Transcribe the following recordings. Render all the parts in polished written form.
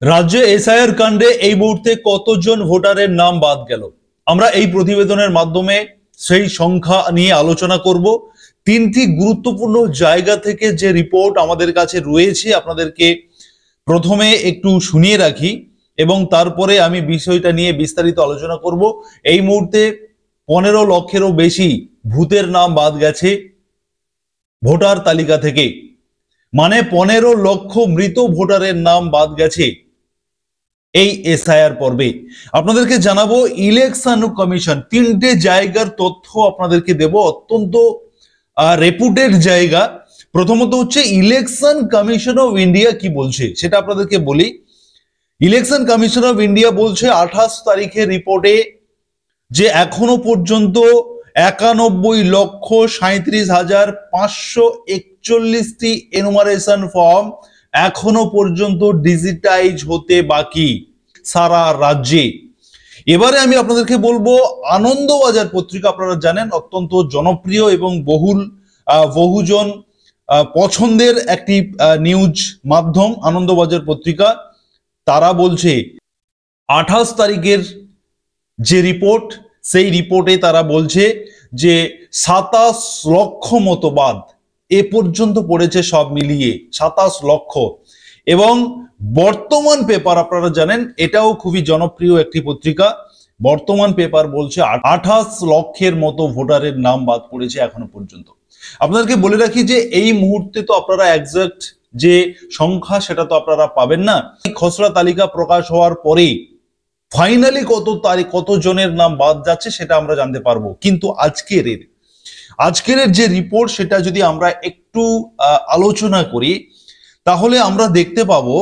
রাজ্যে এসআইআর কাণ্ডে এই মুহূর্তে কতজন ভোটারের নাম বাদ গেল আমরা এই প্রতিবেদনের মাধ্যমে সেই সংখ্যা নিয়ে আলোচনা করব। তিনটি গুরুত্বপূর্ণ জায়গা থেকে যে রিপোর্ট আমাদের কাছে রয়েছে আপনাদেরকে প্রথমে একটু শুনিয়ে রাখি এবং তারপরে আমি বিষয়টা নিয়ে বিস্তারিত আলোচনা করব। এই মুহূর্তে 15 লক্ষেরও বেশি ভূতের নাম বাদ গেছে ভোটার তালিকা থেকে, মানে 15 লক্ষ মৃত ভোটারের নাম বাদ গেছে এই এসআইআর পর্বে। আপনাদেরকে জানাবো ইলেকশন কমিশন তিনটে জায়গার তথ্য আপনাদেরকে দেব, অত্যন্ত রেপুটেড জায়গা। প্রথমত হচ্ছে ইলেকশন কমিশন অফ ইন্ডিয়া কি বলছে সেটা আপনাদেরকে বলি। ইলেকশন কমিশন অফ ইন্ডিয়া বলছে 28 তারিখের রিপোর্টে যে এখনো পর্যন্ত 91,37,541টি এনুমারেশন ফর্ম এখনো পর্যন্ত ডিজিটাইজ হতে বাকি সারা রাজ্যে। এবারে আমি আপনাদেরকে বলবো আনন্দবাজার পত্রিকা, আপনারা জানেন অত্যন্ত জনপ্রিয় এবং বহুজন পছন্দের একটি নিউজ মাধ্যম আনন্দবাজার পত্রিকা। তারা বলছে 28 তারিখের যে রিপোর্ট, সেই রিপোর্টে তারা বলছে যে 27 লক্ষ মতো বাদ এ পর্যন্ত পড়েছে সব মিলিয়ে 27 লক্ষ। এবং বর্তমান পেপার, আপনারা জানেন এটাও খুবই জনপ্রিয় একটি পত্রিকা, বর্তমান পেপার বলছে 28 লক্ষের মতো ভোটারের নাম বাদ পড়েছে এখনো পর্যন্ত। আপনাদেরকে বলে রাখি যে এই মুহূর্তে তো আপনারা এক্সাক্ট যে সংখ্যা সেটা তো আপনারা পাবেন না, খসড়া তালিকা প্রকাশ হওয়ার পরে ফাইনালি কত জনের নাম বাদ যাচ্ছে সেটা আমরা জানতে পারবো। কিন্তু আজকের যে রিপোর্ট সেটা যদি আমরা একটু আলোচনা করি তাহলে আমরা দেখতে পাবো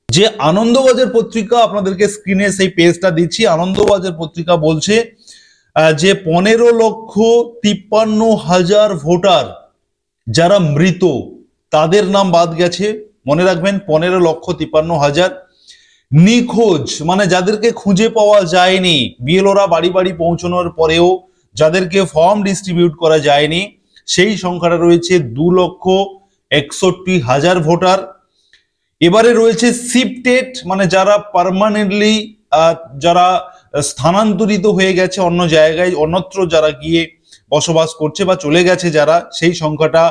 যে আনন্দবাজার পত্রিকা, আপনাদেরকে স্ক্রিনে সেই পেজটা দিচ্ছি। আনন্দবাজার পত্রিকা বলছে যে 15,53,000 ভোটার যারা মৃত তাদের নাম বাদ গেছে। মনে রাখবেন 15,53,000 নিখোঁজ, মানে যাদেরকে খুঁজে পাওয়া যায়নি, বিএলওরা বাড়ি বাড়ি পৌঁছানোর পরেও যাদেরকে ফর্ম ডিস্ট্রিবিউট করা যায়নি, সেই সংখ্যাটা রয়েছে 2,61,000 ভোটার। এবারে রয়েছে শিফটেড, মানে যারা পার্মানেন্টলি যারা স্থানান্তরিত হয়ে গেছে অন্য জায়গায়, অন্যত্র যারা গিয়ে বসবাস করছে বা চলে গেছে যারা, সেই সংখ্যাটা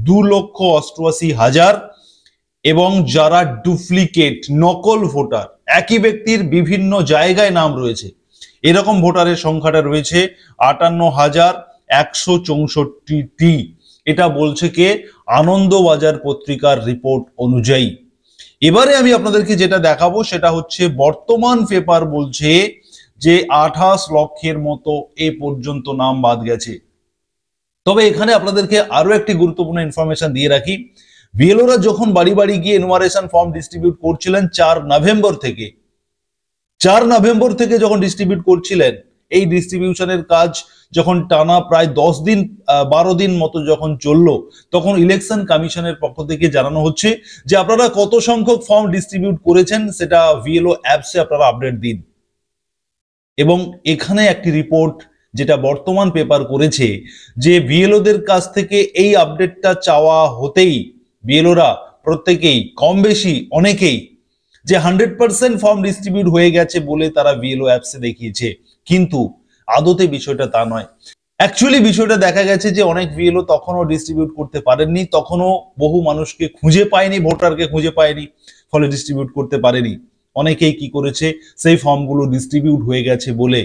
2,88,000। এবং যারা ডুপ্লিকেট, নকল ভোটার, একই ব্যক্তির বিভিন্ন জায়গায় নাম রয়েছে, এরকম ভোটারের সংখ্যাটা রয়েছে 58,164টি। এটা বলছে কে? আনন্দবাজার পত্রিকার রিপোর্ট অনুযায়ী। এবারে আমি আপনাদেরকে যেটা দেখাবো সেটা হচ্ছে বর্তমান পেপার বলছে যে 28 লক্ষের মতো এ পর্যন্ত নাম বাদ গেছে। তবে এখানে আপনাদেরকে আরো একটি গুরুত্বপূর্ণ ইনফরমেশন দিয়ে রাখি। বিএলওরা যখন বাড়ি বাড়ি গিয়ে এনুমারেশন ফর্ম ডিস্ট্রিবিউট করছিলেন 4 নভেম্বর থেকে যখন ডিস্ট্রিবিউট করছিলেন, এই ডিস্ট্রিবিউশনের কাজ যখন টানা প্রায় 12 দিন মতো যখন চললো, তখন ইলেকশন কমিশনের পক্ষ থেকে জানানো হচ্ছে যে আপনারা কত সংখ্যক ফর্ম ডিস্ট্রিবিউট করেছেন সেটা ভিএলও অ্যাপসে আপনারা আপডেট দিন। এবং এখানে একটি রিপোর্ট যেটা বর্তমান পেপার করেছে যে বিএলওদের কাছ থেকে এই আপডেটটা চাওয়া হতেই বিএলওরা প্রত্যেকেই কম বেশি অনেকেই যে 100% ফর্ম ডিস্ট্রিবিউট হয়ে গেছে বলে তারা বিএলও অ্যাপসে দেখিয়েছে, কিন্তু আদতে বিষয়টা তা নয়। অ্যাকচুয়ালি বিষয়টা দেখা গেছে যে অনেক বিএলও তখনও ডিস্ট্রিবিউট করতে পারেননি, তখনও বহু মানুষকে খুঁজে পায়নি, ভোটারকে খুঁজে পায়নি, ফলে ডিস্ট্রিবিউট করতে পারেনি। অনেকেই কি করেছে, সেই ফর্মগুলো ডিস্ট্রিবিউট হয়ে গেছে বলে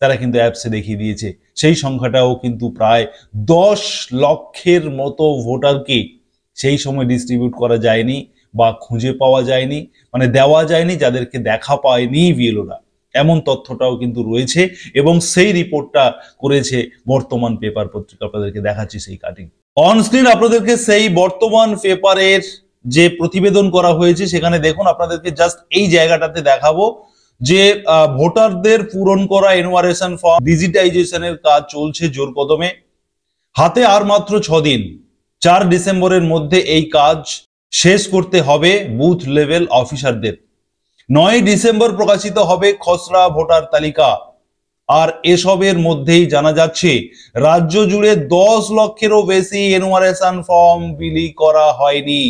তারা কিন্তু অ্যাপসে দেখিয়ে দিয়েছে। সেই সংখ্যাটাও কিন্তু প্রায় 10 লক্ষের মতো ভোটারকে সেই সময় ডিস্ট্রিবিউট করা যায়নি বা খুঁজে পাওয়া যায়নি, মানে দেওয়া যায়নি, যাদেরকে দেখা পায়নি বিএলওরা, এমন তথ্যটাও কিন্তু রয়েছে। এবং সেই রিপোর্টটা করেছে বর্তমান পেপার পত্রিকা, আপনাদেরকে দেখাচ্ছি সেই কাটিং অন স্ক্রিন। আপনাদেরকে সেই বর্তমান পেপারের যে প্রতিবেদন করা হয়েছে সেখানে দেখুন, আপনাদেরকে জাস্ট এই জায়গাটাতে দেখাবো যে ভোটারদের পূরণ করা এনুমারেশন ফর্ম ডিজিটাইজেশনের কাজ চলছে জোর কদমে। হাতে আর মাত্র 6 দিন, 4 ডিসেম্বরের মধ্যে এই কাজ শেষ করতে হবে বুথ লেভেল অফিসারদের। 9 ডিসেম্বর প্রকাশিত হবে খসড়া ভোটার তালিকা। আর এসবের মধ্যেই জানা যাচ্ছে রাজ্য জুড়ে 10 লক্ষেরও বেশি এনুমারেশন ফর্ম বিলি করা হয়নি।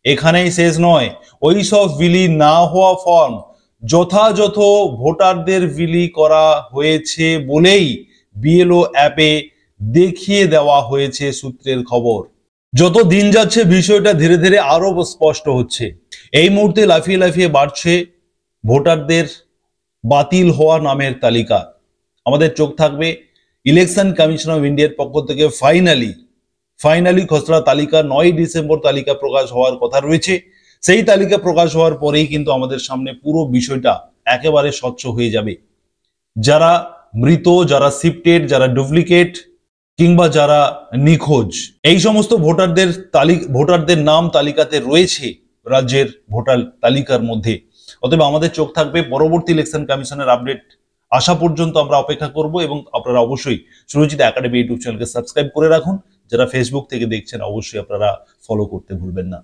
এখানেই শেষ নয়, ওই সব বিলি না হওয়া ফর্ম যথাযথ ভোটারদের বিলি করা হয়েছে বলেই বিএলও অ্যাপে দেখিয়ে দেওয়া হয়েছে সূত্রের খবর। যত দিন যাচ্ছে বিষয়টা ধীরে ধীরে আরো স্পষ্ট হচ্ছে। এই মুহূর্তে লাফিয়ে লাফিয়ে বাড়ছে ভোটারদের বাতিল হওয়া নামের তালিকা। আমাদের চোখ থাকবে ইলেকশন কমিশন অফ ইন্ডিয়ার পক্ষ থেকে ফাইনালি খসড়া তালিকা 9 ডিসেম্বর তালিকা প্রকাশ হওয়ার কথা রয়েছে। সেই তালিকা প্রকাশ হওয়ার পরেই কিন্তু আমাদের সামনে পুরো বিষয়টা একেবারে স্বচ্ছ হয়ে যাবে। যারা মৃত, যারা শিফটেড, যারা ডুপ্লিকেট কিংবা যারা নিখোঁজ, এই সমস্ত ভোটারদের নাম তালিকাতে রয়েছে রাজ্যের ভোটার তালিকার মধ্যে। অতএব আমাদের চোখ থাকবে পরবর্তী ইলেকশন কমিশনের আপডেট আসা পর্যন্ত আমরা অপেক্ষা করব, এবং আপনারা অবশ্যই সুরজিৎ একাডেমি ইউটিউব চ্যানেলকে সাবস্ক্রাইব করে রাখুন। যারা ফেসবুক থেকে দেখছেন অবশ্যই আপনারা ফলো করতে ভুলবেন না।